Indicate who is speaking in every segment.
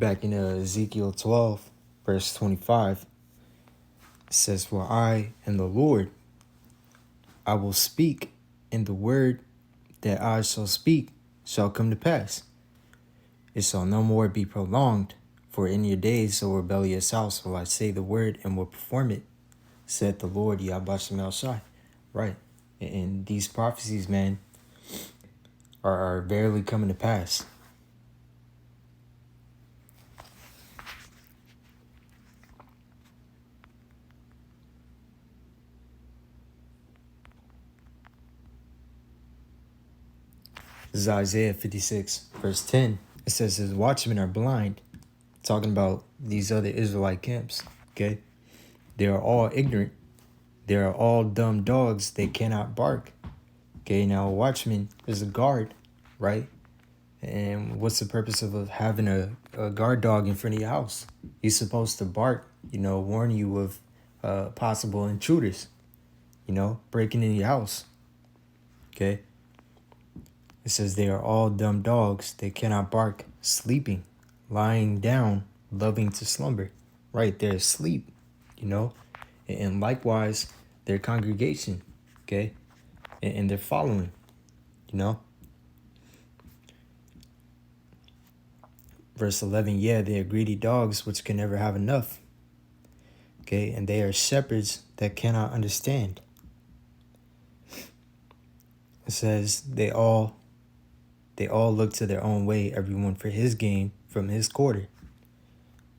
Speaker 1: Back in Ezekiel 12, verse 25, it says, "For I am the Lord, I will speak, and the word that I shall speak shall come to pass. It shall no more be prolonged, for in your days, O rebellious house, will I say the word and will perform it, said the Lord Yahweh Shai." Right. And these prophecies, man, are verily coming to pass. This is Isaiah 56, verse 10. It says, "His watchmen are blind," talking about these other Israelite camps. Okay. "They are all ignorant. They are all dumb dogs. They cannot bark." Okay. Now, a watchman is a guard, right? And what's the purpose of having a guard dog in front of your house? He's supposed to bark, warn you of possible intruders, breaking in your house. Okay. It says they are all dumb dogs. They cannot bark, sleeping, lying down, loving to slumber. Right, they're asleep, and likewise their congregation, okay, and they're following, Verse 11, "Yeah, they are greedy dogs which can never have enough." Okay, and they are shepherds that cannot understand. It says they all look to their own way, everyone for his gain from his quarter.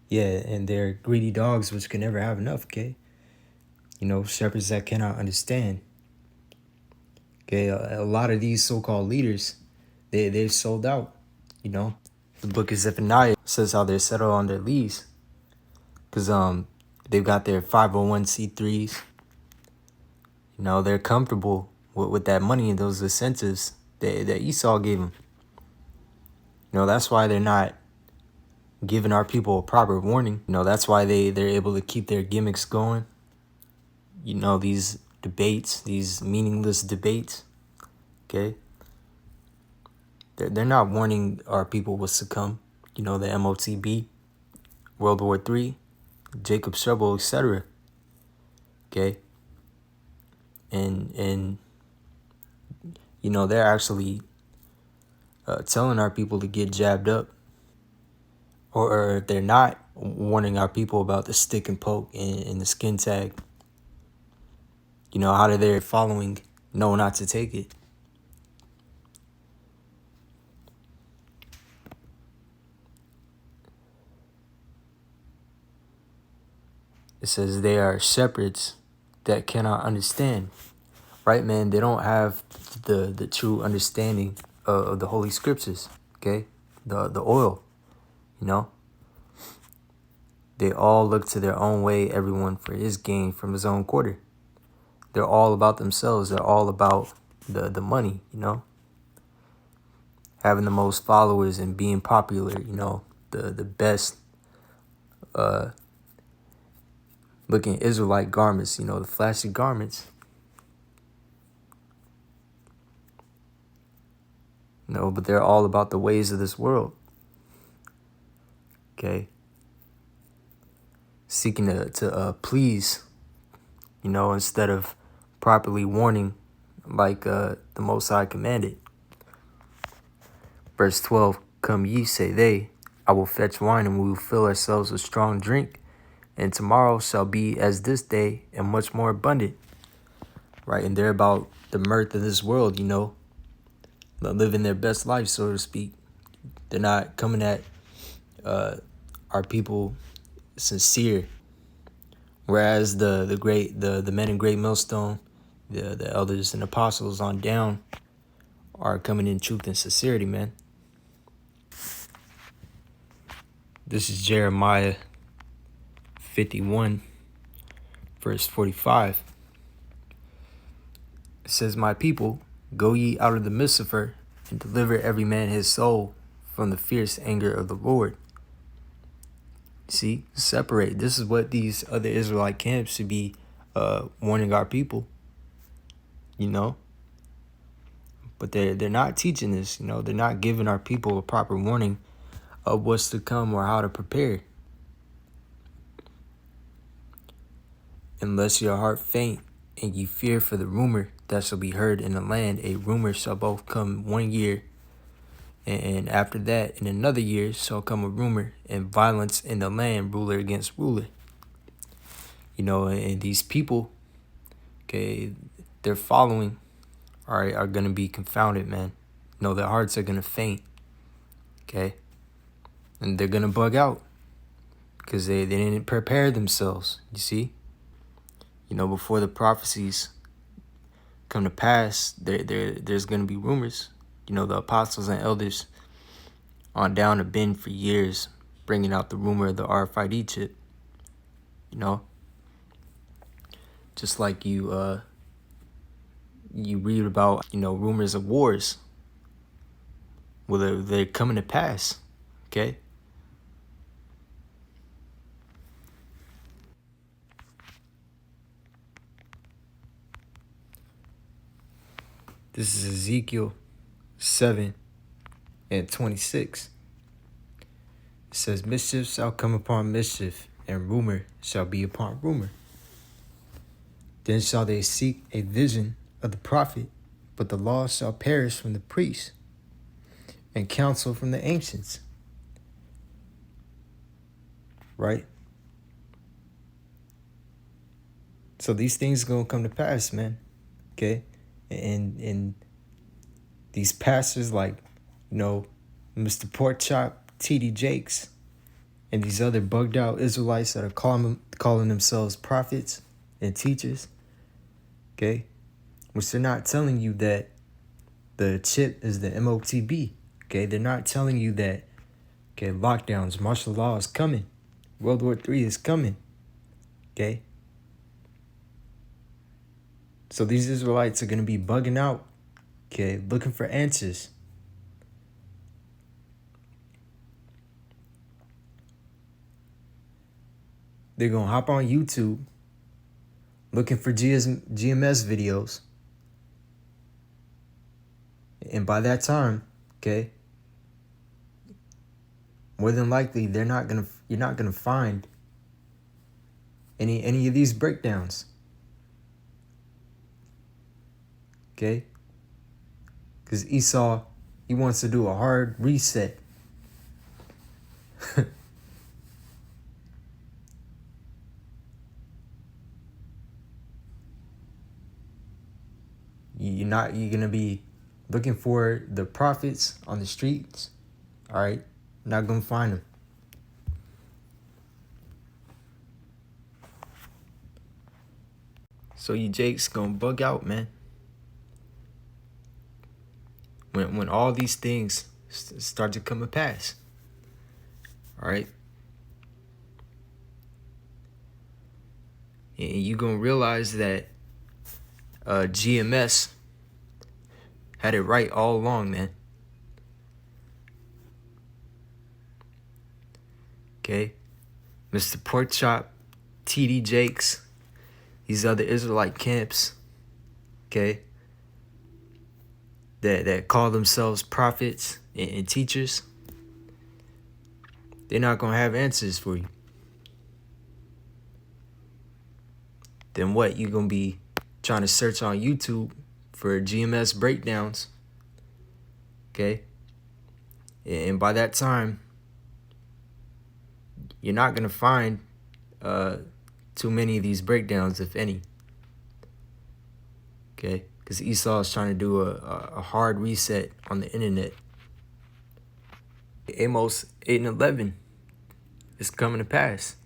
Speaker 1: Yeah, and they're greedy dogs which can never have enough, okay? Shepherds that cannot understand. Okay, a lot of these so-called leaders, they're sold out, The book of Zephaniah says how they're settled on their leaves. Because they've got their 501c3s. They're comfortable with that money and those incentives that Esau gave them. That's why they're not giving our people a proper warning. That's why they're able to keep their gimmicks going. These debates, these meaningless debates. Okay. They're not warning our people will succumb. The MOTB, World War III, Jacob's Trouble, etc. Okay. And they're actually telling our people to get jabbed up. Or if they're not warning our people about the stick and poke and the skin tag, how do their following know not to take it? It says they are shepherds that cannot understand. Right, man? They don't have the true understanding of the Holy Scriptures, okay? The oil, They all look to their own way, everyone for his gain from his own quarter. They're all about themselves. They're all about the money, Having the most followers and being popular, the best looking Israelite garments, the flashy garments. But they're all about the ways of this world. Okay. Seeking to please, instead of properly warning like the Most High commanded. Verse 12, "Come ye, say they, I will fetch wine and we will fill ourselves with strong drink. And tomorrow shall be as this day and much more abundant." Right. And they're about the mirth of this world, living their best life, so to speak. They're not coming at our people sincere. Whereas the men in Great Millstone, the elders and apostles on down are coming in truth and sincerity, man. This is Jeremiah 51, verse 45. It says, "My people, go ye out of the midst of her, and deliver every man his soul from the fierce anger of the Lord." See, separate. This is what these other Israelite camps should be warning our people, But they're not teaching this, They're not giving our people a proper warning of what's to come or how to prepare. Unless your heart faint, and ye fear for the rumor that shall be heard in the land, a rumor shall both come 1 year, and after that, in another year, shall come a rumor, and violence in the land, ruler against ruler. And these people, okay, they're following, are going to be confounded, man. Their hearts are going to faint, okay? And they're going to bug out because they didn't prepare themselves, you see? Before the prophecies come to pass, there's going to be rumors. The apostles and elders on down have been for years bringing out the rumor of the RFID chip. Just like you read about, rumors of wars. Well, they're coming to pass, okay? This is Ezekiel 7:26. It says, mischief shall come upon mischief, and rumor shall be upon rumor. Then shall they seek a vision of the prophet, but the law shall perish from the priest, and counsel from the ancients. Right? So these things are going to come to pass, man. Okay? And these pastors like, Mr. Porkchop, T.D. Jakes, and these other bugged out Israelites that are calling themselves prophets and teachers, okay? Which they're not telling you that the chip is the MOTB, okay? They're not telling you that, okay, lockdowns, martial law is coming. World War III is coming, okay? So these Israelites are going to be bugging out, okay, looking for answers. They're going to hop on YouTube looking for GMS videos. And by that time, okay, more than likely you're not going to find any of these breakdowns. Okay? Because Esau, he wants to do a hard reset. You're going to be looking for the prophets on the streets. All right? Not going to find them. So you Jake's going to bug out, man. When all these things start to come to pass. All right? And you're going to realize that GMS had it right all along, man. Okay? Mr. Porkchop, T.D. Jakes, these other Israelite camps, okay, that call themselves prophets and teachers, they're not going to have answers for you. Then what? You're going to be trying to search on YouTube for GMS breakdowns, okay? And by that time, you're not going to find too many of these breakdowns, if any, okay? Because Esau is trying to do a hard reset on the internet. Amos 8:11 is coming to pass.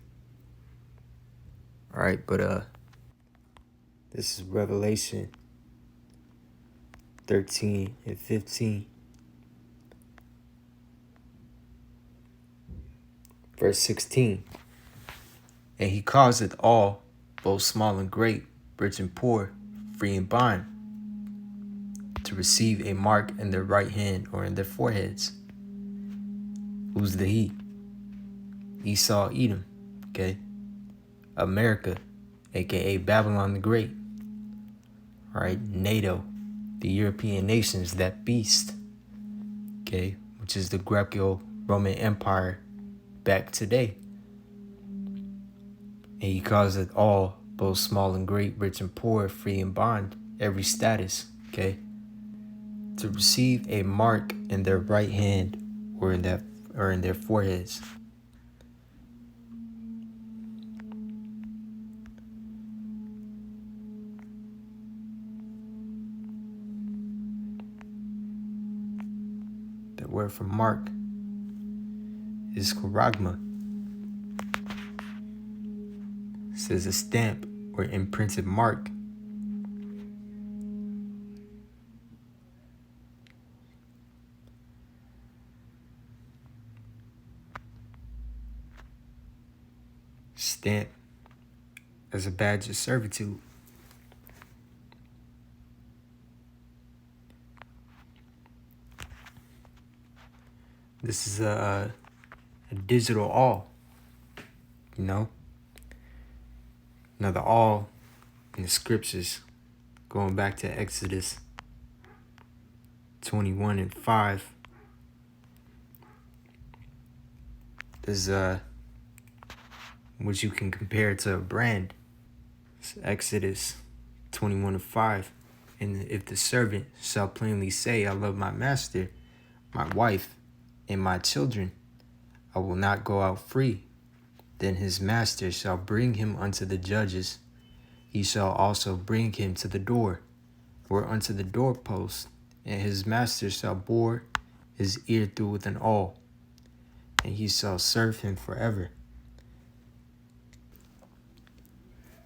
Speaker 1: All right, but this is Revelation 13:15. Verse 16. And he causeth all, both small and great, rich and poor, free and bond, to receive a mark in their right hand or in their foreheads. Who's the he? Esau, Edom, okay? America, aka Babylon the Great. All right, NATO, the European nations, that beast, okay, which is the Greco Roman Empire back today. And he calls it all, both small and great, rich and poor, free and bond, every status, okay? To receive a mark in their right hand or in their foreheads. The word for mark is charagma. It says a stamp or imprinted mark. Stamp as a badge of servitude. This is a digital awl, you know? Now the awl in the scriptures, going back to Exodus 21:5, is which you can compare to a brand. It's Exodus 21:5. And if the servant shall plainly say, I love my master, my wife, and my children, I will not go out free. Then his master shall bring him unto the judges. He shall also bring him to the door, or unto the doorpost, and his master shall bore his ear through with an awl, and he shall serve him forever.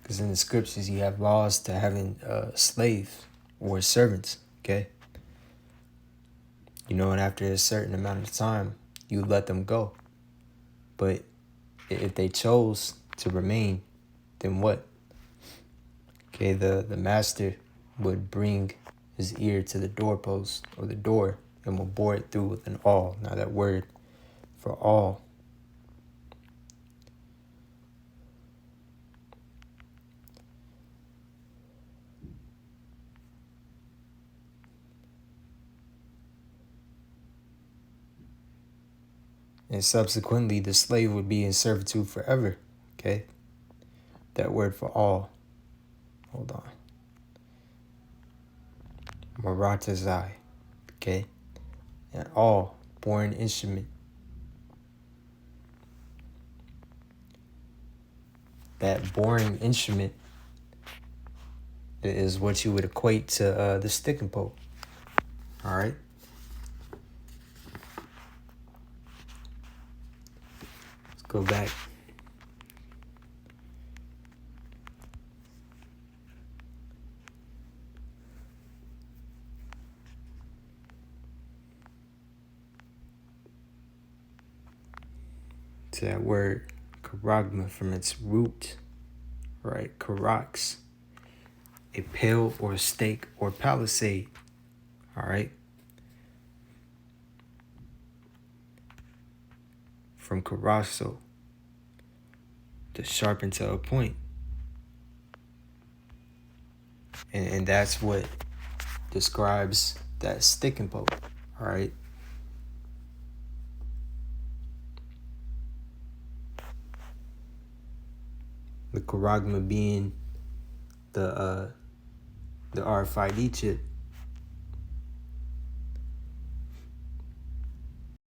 Speaker 1: Because in the scriptures, you have laws to having slaves or servants, okay? You know, and after a certain amount of time, you let them go. But if they chose to remain, then what? Okay, the master would bring his ear to the doorpost or the door and will bore it through with an awl. Now that word for awl, and subsequently the slave would be in servitude forever. Okay, that word for awl, hold on, maratazai, okay, and awl, boring instrument. That boring instrument is what you would equate to the stick and poke. All right. Let's go back. To that word, charagma, from its root, right? Charax, a pale or stake or palisade, all right? From charasso, to sharpen to a point. And that's what describes that stick and poke, all right? The charagma being the RFID chip